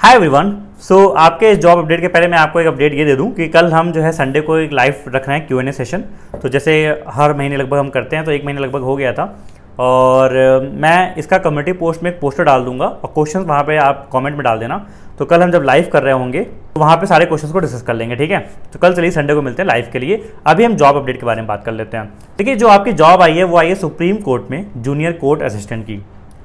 Hi everyone. सो आपके job update के पहले मैं आपको एक अपडेट ये दे दूं कि कल हम जो है संडे को एक लाइव रख रहे हैं Q&A सेशन। तो जैसे हर महीने लगभग हम करते हैं, तो एक महीने लगभग हो गया था और मैं इसका कम्युनिटी पोस्ट में एक पोस्टर डाल दूंगा और क्वेश्चंस वहाँ पे आप कमेंट में डाल देना। तो कल हम जब लाइव कर रहे होंगे तो वहाँ पे सारे क्वेश्चंस को डिस्कस कर लेंगे, ठीक है। तो कल चलिए संडे को मिलते हैं लाइव के लिए। अभी हम जॉब अपडेट के बारे में बात कर लेते हैं। देखिए, जो आपकी जॉब आई है वो आई है सुप्रीम कोर्ट में जूनियर कोर्ट असिस्टेंट की।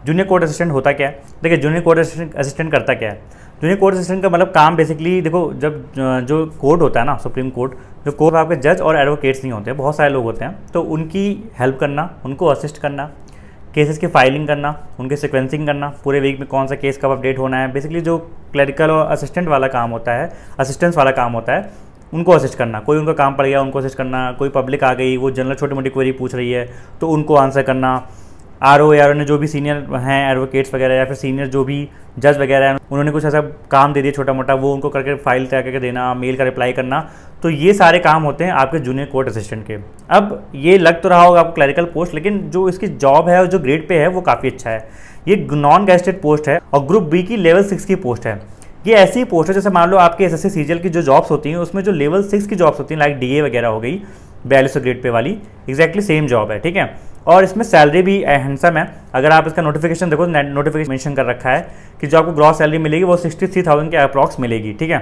जूनियर कोर्ट असिस्टेंट होता क्या है? देखिए, जूनियर कोर्ट असिस्टेंट करता क्या है? जूनियर कोर्ट असिस्टेंट का मतलब काम बेसिकली देखो, जब जो कोर्ट होता है ना, सुप्रीम कोर्ट, जो कोर्ट आपके जज और एडवोकेट्स नहीं होते, बहुत सारे लोग होते हैं, तो उनकी हेल्प करना, उनको असिस्ट करना, केसेस की फाइलिंग करना, उनके सिक्वेंसिंग करना, पूरे वीक में कौन सा केस कब अपडेट होना है, बेसिकली जो क्लरिकल और असिस्टेंट वाला काम होता है, असिस्टेंस वाला काम होता है, उनको असिस्ट करना। कोई उनका काम पड़ गया उनको असिस्ट करना, कोई पब्लिक आ गई वो जनरल छोटी मोटी क्वेरी पूछ रही है तो उनको आंसर करना। आरओ ने जो भी सीनियर हैं एडवोकेट्स वगैरह या फिर सीनियर जो भी जज वगैरह हैं, उन्होंने कुछ ऐसा काम दे दिया छोटा मोटा, वो उनको करके फाइल तैयार करके देना, मेल का रिप्लाई करना। तो ये सारे काम होते हैं आपके जूनियर कोर्ट असिस्टेंट के। अब ये लग तो रहा होगा आपको क्लरिकल पोस्ट, लेकिन जो इसकी जॉब है और जो ग्रेड पे है वो काफ़ी अच्छा है। ये नॉन गैजेटेड पोस्ट है और ग्रुप बी की लेवल 6 की पोस्ट है। ये ऐसी पोस्ट है जैसे मान लो आपके एसएससी सीजीएल की जो जॉब्स होती हैं उसमें जो लेवल 6 की जॉब्स होती हैं, लाइक डीए वगैरह हो गई 4200 ग्रेड पे वाली, एग्जैक्टली सेम जॉब है, ठीक है। और इसमें सैलरी भी हैंडसम है। अगर आप इसका नोटिफिकेशन देखो, नोटिफिकेशन मेंशन कर रखा है कि जो आपको ग्रॉस सैलरी मिलेगी वो 63,000 के अप्रॉक्स मिलेगी, ठीक है।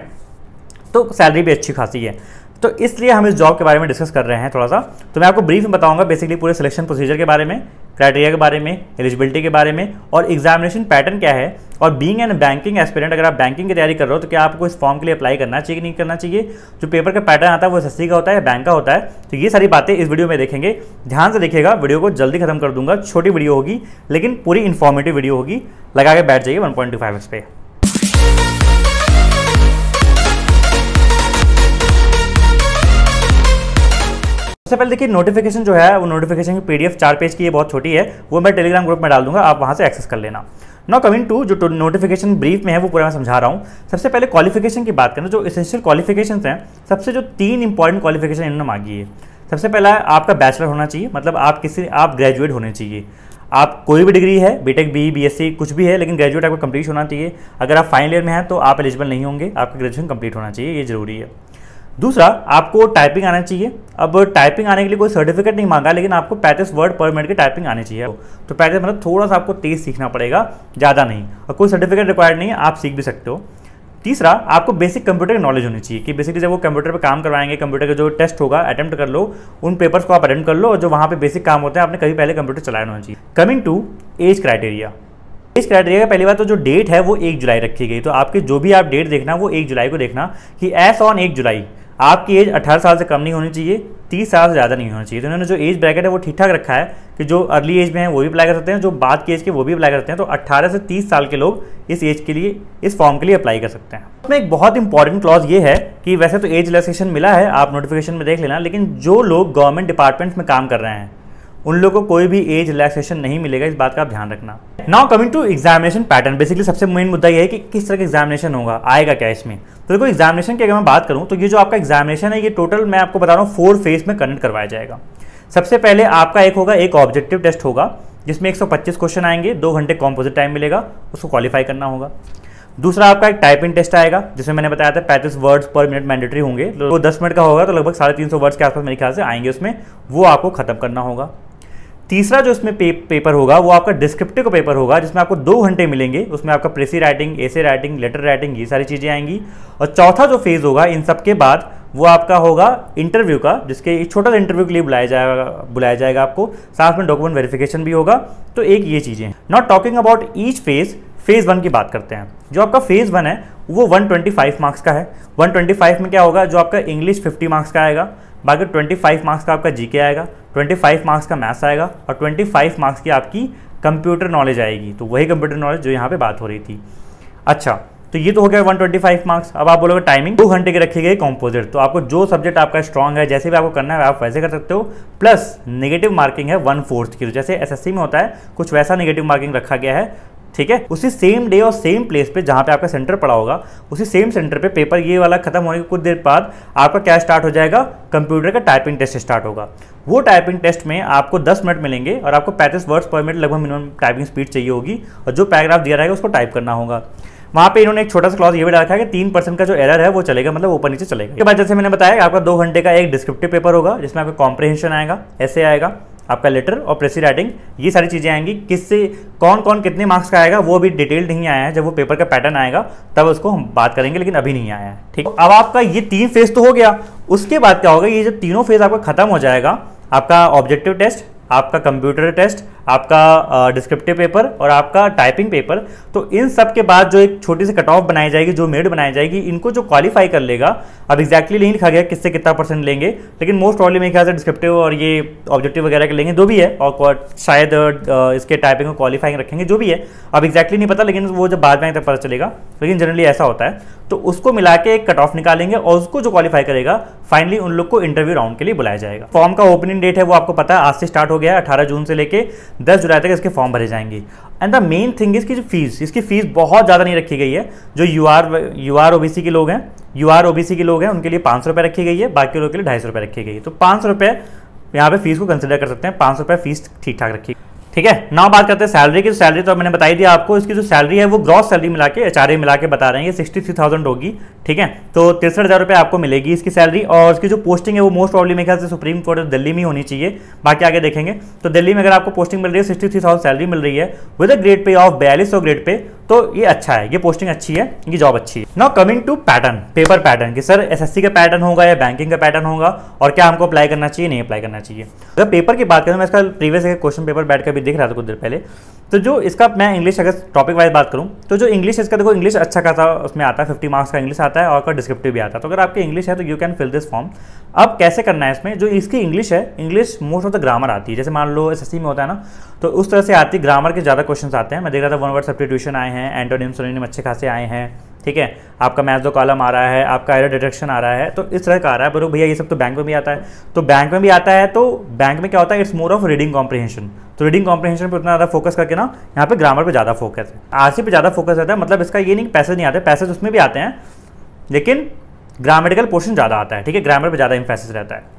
तो सैलरी भी अच्छी खासी है। तो इसलिए हम इस जॉब के बारे में डिस्कस कर रहे हैं थोड़ा सा। तो मैं आपको ब्रीफ में बताऊंगा बेसिकली पूरे सिलेक्शन प्रोसीजर के बारे में, क्राइटेरिया के बारे में, एलिजिबिलिटी के बारे में और एग्जामिनेशन पैटर्न क्या है। और बीइंग एन बैंकिंग एस्पिरेंट, अगर आप बैंकिंग की तैयारी कर रहे हो तो क्या आपको इस फॉर्म के लिए अप्लाई करना चाहिए कि नहीं करना चाहिए, जो पेपर का पैटर्न आता है वो एसएससी का होता है या बैंक का होता है। तो ये सारी बातें इस वीडियो में देखेंगे। ध्यान से देखिएगा, वीडियो को जल्दी खत्म कर दूंगा, छोटी वीडियो होगी लेकिन पूरी इन्फॉर्मेटिव वीडियो होगी। लगा के बैठ जाइए 1.25x पे। सबसे पहले देखिए, नोटिफिकेशन जो है वो नोटिफिकेशन की पीडीएफ 4 पेज की है, बहुत छोटी है, वो मैं टेलीग्राम ग्रुप में डाल दूंगा, आप वहां से एक्सेस कर लेना। नाउ कमिंग टू जो नोटिफिकेशन ब्रीफ में है वो पूरा मैं समझा रहा हूँ। सबसे पहले क्वालिफिकेशन की बात करें, जो एसेंशियल क्वालिफिकेशन हैं, सबसे जो 3 इंपॉर्टेंट क्वालिफिकेशन इन्होंने मांगी है। सबसे पहला आपका बैचलर होना चाहिए, मतलब आप ग्रेजुएट होने चाहिए। आप कोई भी डिग्री है, बीटेक, बी, बीएससी कुछ भी है, लेकिन ग्रेजुएट आपको कंप्लीट होना चाहिए। अगर आप फाइनल ईयर में हैं तो आप एलिजिबल नहीं होंगे, आपका ग्रेजुएशन कंप्लीट होना चाहिए, ये जरूरी है। दूसरा, आपको टाइपिंग आना चाहिए। अब टाइपिंग आने के लिए कोई सर्टिफिकेट नहीं मांगा, लेकिन आपको 35 वर्ड पर मिनट की टाइपिंग आनी चाहिए। तो 35 मतलब थोड़ा सा आपको तेज सीखना पड़ेगा, ज़्यादा नहीं, और कोई सर्टिफिकेट रिक्वायर्ड नहीं है, आप सीख भी सकते हो। तीसरा, आपको बेसिक कंप्यूटर की नॉलेज होनी चाहिए कि बेसिकली जब वो कंप्यूटर पे काम करवाएंगे, कंप्यूटर का जो टेस्ट होगा अटेम्प्ट कर लो, उन पेपर्स को आप अटेम्प्ट कर लो, और जो वहाँ पे बेसिक काम होते हैं आपने कभी पहले कंप्यूटर चलाया होना चाहिए। Coming to age criteria. इस क्राइटेरिया का पहली बात तो जो डेट है वो 1 जुलाई रखी गई। तो आपके जो भी आप डेट देखना वो 1 जुलाई को देखना कि एज ऑन 1 जुलाई आपकी एज 18 साल से कम नहीं होनी चाहिए, 30 साल से ज़्यादा नहीं होना चाहिए। तो इन्होंने जो एज ब्रैकेट है वो ठीक ठाक रखा है कि जो अर्ली एज में है वो भी अप्लाई कर सकते हैं, जो बाद की एज के वो भी अप्लाई कर सकते हैं। तो 18 से 30 साल के लोग इस एज के लिए, इस फॉर्म के लिए अप्लाई कर सकते हैं। उसमें एक बहुत इंपॉर्टेंट क्लॉज ये है कि वैसे तो एज रिलैक्सेशन मिला है, आप नोटिफिकेशन में देख लेना, लेकिन जो लोग गवर्नमेंट डिपार्टमेंट्स में काम कर रहे हैं उन लोगों को कोई भी एज रिलैक्सेशन नहीं मिलेगा, इस बात का आप ध्यान रखना। Now coming to examination pattern. Basically सबसे मेन मुद्दा यह है कि किस तरह का एग्जामिनेशन होगा, आएगा क्या इसमें। तो देखो, एग्जामिनेशन की अगर मैं बात करूं तो ये जो आपका एग्जामिनेशन है ये टोटल मैं आपको बता रहा हूँ 4 फेज में कंडक्ट करवाया जाएगा। सबसे पहले आपका एक ऑब्जेक्टिव टेस्ट होगा जिसमें 125 क्वेश्चन आएंगे, 2 घंटे कॉम्पोजिट टाइम मिलेगा, उसको क्वालिफाई करना होगा। दूसरा आपका एक टाइपिंग टेस्ट आएगा जिसमें मैंने बताया था 35 वर्ड्स पर मिनट मैंडेटरी होंगे, तो 10 मिनट का होगा, तो लगभग 350 वर्ड्स के आसपास मेरे ख्याल से आएंगे उसमें, वो आपको खत्म करना होगा। तीसरा जो इसमें पेपर होगा वो आपका डिस्क्रिप्टिव का पेपर होगा जिसमें आपको 2 घंटे मिलेंगे, उसमें आपका precis writing, essay writing, letter writing, ये सारी चीज़ें आएंगी। और चौथा जो फेज होगा इन सब के बाद वो आपका होगा इंटरव्यू का, जिसके एक छोटा सा इंटरव्यू के लिए बुलाया जाएगा आपको, साथ में डॉक्यूमेंट वेरिफिकेशन भी होगा। तो एक ये चीज़ें। Not talking about each phase 1 की बात करते हैं। जो आपका फेज 1 है वो 125 मार्क्स का है। 125 में क्या होगा, जो आपका इंग्लिश 50 मार्क्स का आएगा, बाकी 25 मार्क्स का आपका जीके आएगा, 25 मार्क्स का मैथ्स आएगा और 25 मार्क्स की आपकी कंप्यूटर नॉलेज आएगी। तो वही कंप्यूटर नॉलेज जो यहाँ पे बात हो रही थी। अच्छा, तो ये तो हो गया 125 मार्क्स। अब आप बोलोगे टाइमिंग 2 घंटे की रखी गई कॉम्पोजिट, तो आपको जो सब्जेक्ट आपका स्ट्रॉन्ग है, जैसे भी आपको करना है आप वैसे कर सकते हो। प्लस नेगेटिव मार्किंग है 1/4 की, तो जैसे एसएससी में होता है कुछ वैसा नेगेटिव मार्किंग रखा गया है, ठीक है। उसी सेम डे और सेम प्लेस पे जहाँ पे आपका सेंटर पड़ा होगा, उसी सेम सेंटर पे पेपर ये वाला खत्म होने के कुछ देर बाद आपका क्या स्टार्ट हो जाएगा, कंप्यूटर का टाइपिंग टेस्ट स्टार्ट होगा। वो टाइपिंग टेस्ट में आपको 10 मिनट मिलेंगे और आपको 35 वर्ड्स पर मिनट लगभग मिनिमम टाइपिंग स्पीड चाहिए होगी, और जो पैराग्राफ दिया रहेगा उसको टाइप करना होगा। वहाँ पे इन्होंने एक छोटा सा क्लॉज ये भी डाला है कि 3% का जो एरर है वो चलेगा, मतलब ऊपर नीचे चलेगा। इसके बाद जैसे मैंने बताया आपका 2 घंटे का एक डिस्क्रिप्टिव पेपर होगा जिसमें आपका कॉम्प्रिहेंशन आएगा, ऐसे आएगा, आपका लेटर और प्रेसी राइटिंग, ये सारी चीज़ें आएंगी। किससे कौन कौन कितने मार्क्स का आएगा वो भी डिटेल नहीं आया है, जब वो पेपर का पैटर्न आएगा तब उसको हम बात करेंगे, लेकिन अभी नहीं आया है। ठीक, अब आपका ये 3 फेज तो हो गया। उसके बाद क्या होगा, ये जो तीनों फेज आपका खत्म हो जाएगा, आपका ऑब्जेक्टिव टेस्ट, आपका कंप्यूटर टेस्ट, आपका डिस्क्रिप्टिव पेपर और आपका टाइपिंग पेपर, तो इन सब के बाद जो एक छोटी सी कट ऑफ बनाई जाएगी, जो मेरिट बनाई जाएगी, इनको जो क्वालिफाई कर लेगा, अब एग्जैक्टली नहीं लिखा गया किससे कितना परसेंट लेंगे, लेकिन मोस्ट प्रॉब्ली मेरे ख्याल से डिस्क्रिप्टिव और ये ऑब्जेक्टिव वगैरह के लेंगे, जो भी है, और शायद इसके टाइपिंग को क्वालिफाइंग रखेंगे, जो भी है, अब एग्जैक्टली नहीं पता, लेकिन वो जब बाद में तक पता चलेगा, लेकिन जनरली ऐसा होता है। तो उसको मिला के एक कट ऑफ निकालेंगे और उसको जो क्वालिफाई करेगा फाइनली उन लोग को इंटरव्यू राउंड के लिए बुलाया जाएगा। फॉर्म का ओपनिंग डेट है वो आपको पता है, आज से स्टार्ट हो गया है, 18 जून से लेके 10 जुलाई तक इसके फॉर्म भरे जाएंगे। एंड द मेन थिंग इसकी जो फीस, इसकी फीस बहुत ज़्यादा नहीं रखी गई है। जो यू आर ओबीसी के लोग हैं, उनके लिए 500 रुपये रखी गई है, बाकी लोगों के लिए 250 रुपये रखी गई है। तो 500 रुपये यहाँ पे फीस को कंसिडर कर सकते हैं, 500 रुपये फीस ठीक ठाक रखी। ठीक है, ना बात करते हैं सैलरी की। सैलरी तो मैंने बताई दी आपको, इसकी जो सैलरी है वो ग्रॉस सैलरी मिला के एचआरए मिला के बता रहे हैं, ये 63,000 होगी। ठीक है, तो 63,000 रुपये आपको मिलेगी इसकी सैलरी। और इसकी जो पोस्टिंग है वो मोस्ट प्रॉब्ली मेरे ख्याल से सुप्रीम कोर्ट दिल्ली में होनी चाहिए, बाकी आगे देखेंगे। तो दिल्ली में अगर आपको पोस्टिंग मिल रही है, 63,000 सैलरी मिल रही है with a grade pay of 4200 grade pay, तो ये अच्छा है, ये पोस्टिंग अच्छी है, ये जॉब अच्छी है। Now coming to pattern, paper pattern कि सर एसएससी का पैटर्न होगा या बैंकिंग का पैटर्न होगा, और क्या हमको अप्लाई करना चाहिए, नहीं अप्लाई करना चाहिए। अगर पेपर की बात करें, मैं इसका प्रीवियस एक क्वेश्चन पेपर बैठ कर भी देख रहा था कुछ देर पहले। तो जो इसका मैं इंग्लिश अगर टॉपिक वाइज बात करूं, तो जो इंग्लिश इसका देखो, इंग्लिश अच्छा खासा उसमें आता है, 50 मार्क्स का इंग्लिश आता है और का डिस्क्रिप्टिव भी आता है। तो अगर आपकी इंग्लिश है तो you can fill this form. अब कैसे करना है इसमें, जो इसकी इंग्लिश है, English most of the grammar आती है, जैसे मान लो एसएससी में होता है ना, तो उस तरह से आती है, ग्रामर के ज़्यादा क्वेश्चन आते हैं। मैं देख रहा था वन वर्ड सब्स्टिट्यूशन आए हैं, एंटोनिम सिनोनिम अच्छे खासे आए हैं। ठीक है, आपका मैच दो कॉलम आ रहा है, आपका एरर डिटेक्शन आ रहा है, तो इस तरह का आ रहा है। पर भैया ये सब तो बैंक में भी आता है, तो बैंक में भी आता है, तो बैंक में क्या होता है, it's more of reading comprehension. तो रीडिंग कॉम्प्रिहेंशन पर उतना ज़्यादा फोकस करके ना, यहाँ पे ग्रामर पे ज़्यादा फोकस है, आरसी पे ज़्यादा फोकस रहता है। मतलब इसका ये नहीं पैसेज नहीं आते, पैसेज उसमें भी आते हैं, लेकिन ग्रामेटिकल पोर्शन ज़्यादा आता है। ठीक है, ग्रामर पे ज़्यादा इंफेसिस रहता है।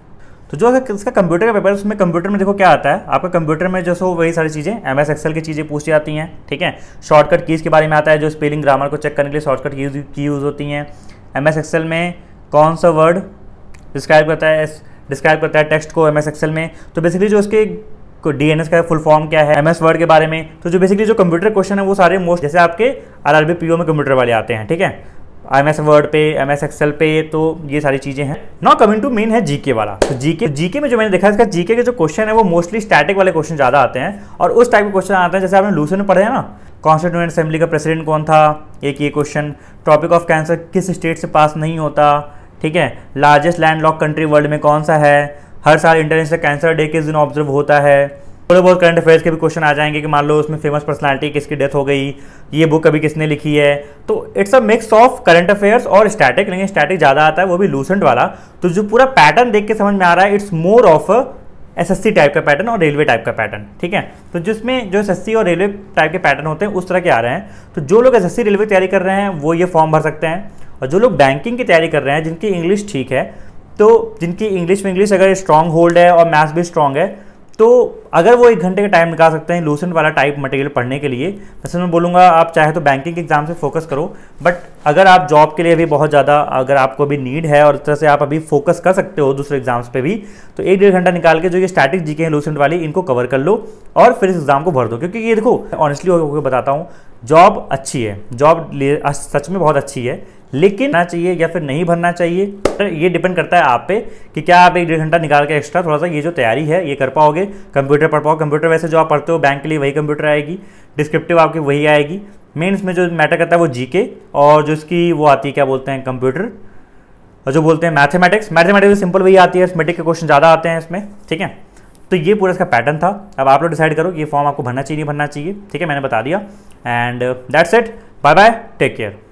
तो जो इसका कंप्यूटर का पेपर है, उसमें कंप्यूटर में देखो क्या आता है, आपका कंप्यूटर में जो सो वही सारी चीज़ें MS एक्सेल की चीज़ें पूछी जाती हैं। ठीक है, शॉर्टकट कीज़ के बारे में आता है, जो स्पेलिंग ग्रामर को चेक करने के लिए शॉर्टकट की यूज़ होती हैं। MS एक्सेल में कौन सा वर्ड डिस्क्राइब करता है टेक्स्ट को MS एक्सेल में, तो बेसिकली जो उसके DNS का फुल फॉर्म क्या है, MS वर्ड के बारे में। तो जो बेसिकली जो कंप्यूटर क्वेश्चन है वो सारे मोस्ट, जैसे आपके RRB PO में कंप्यूटर वाले आते हैं। ठीक है, MS वर्ड पे, MS एक्सेल पे, तो ये सारी चीज़ें हैं। नाउ कमिंग टू मेन है जीके वाला। तो जीके में जो मैंने देखा, इसका जीके के जो क्वेश्चन है वो मोस्टली स्टैटिक वाले क्वेश्चन ज़्यादा आते हैं, और उस टाइप के क्वेश्चन आते हैं जैसे आपने लूसेंट में पढ़े हैं ना, कॉन्स्टिट्यूएंट असेंबली का प्रेसिडेंट कौन था, एक ये क्वेश्चन, टॉपिक ऑफ कैंसर किस स्टेट से पास नहीं होता। ठीक है, लार्जेस्ट लैंडलॉक कंट्री वर्ल्ड में कौन सा है, हर साल इंटरनेशनल कैंसर डे किस दिन ऑब्जर्व होता है। थोड़े बहुत करंट अफेयर्स के भी क्वेश्चन आ जाएंगे कि मान लो उसमें फेमस पर्सनालिटी किसकी डेथ हो गई, ये बुक अभी किसने लिखी है। तो it's a mix of current affairs और स्टैटिक, लेकिन स्टैटिक ज़्यादा आता है, वो भी लूसेंट वाला। तो जो पूरा पैटर्न देख के समझ में आ रहा है, it's more of SSC type का पैटर्न और रेलवे टाइप का पैटर्न। ठीक है, तो जिसमें जो एसएससी और रेलवे टाइप के पैटर्न होते हैं उस तरह के आ रहे हैं। तो जो लोग एसएससी रेलवे की तैयारी कर रहे हैं वो ये फॉर्म भर सकते हैं, और जो लोग बैंकिंग की तैयारी कर रहे हैं, जिनकी इंग्लिश ठीक है, तो जिनकी इंग्लिश अगर स्ट्रॉन्ग होल्ड है और मैथ्स भी स्ट्रॉन्ग है, तो अगर वो 1 घंटे का टाइम निकाल सकते हैं लूसेंट वाला टाइप मटेरियल पढ़ने के लिए, वैसे मैं बोलूँगा आप चाहे तो बैंकिंग के एग्जाम से फोकस करो, बट अगर आप जॉब के लिए भी बहुत ज़्यादा, अगर आपको अभी नीड है और इस तरह से आप अभी फोकस कर सकते हो दूसरे एग्जाम्स पे भी, तो 1-1.5 घंटा निकाल के जो ये स्टैटिक जीके हैं लूसेंट वाली, इनको कवर कर लो और फिर इस एग्जाम को भर दो। क्योंकि ये देखो, ऑनेस्टली होकर बताता हूँ, जॉब अच्छी है, जॉब सच में बहुत अच्छी है, लेकिन भरना चाहिए या फिर नहीं भरना चाहिए, ये डिपेंड करता है आप पे कि क्या आप 1-1.5 घंटा निकाल के एक्स्ट्रा थोड़ा सा ये जो तैयारी है ये कर पाओगे, कंप्यूटर पढ़ पाओ। कंप्यूटर वैसे जो आप पढ़ते हो बैंक के लिए वही कंप्यूटर आएगी, डिस्क्रिप्टिव आपकी वही आएगी। मेन इसमें जो मैटर करता है वो जीके, और जो इसकी वो आती है क्या बोलते हैं कंप्यूटर, और जो बोलते हैं मैथमेटिक्स सिंपल वही आती है, अरिथमेटिक के क्वेश्चन ज़्यादा आते हैं इसमें। ठीक है, तो ये पूरा इसका पैटर्न था। अब आप लोग डिसाइड करो कि ये फॉर्म आपको भरना चाहिए नहीं भरना चाहिए। ठीक है, मैंने बता दिया, and that's it, bye bye, take care.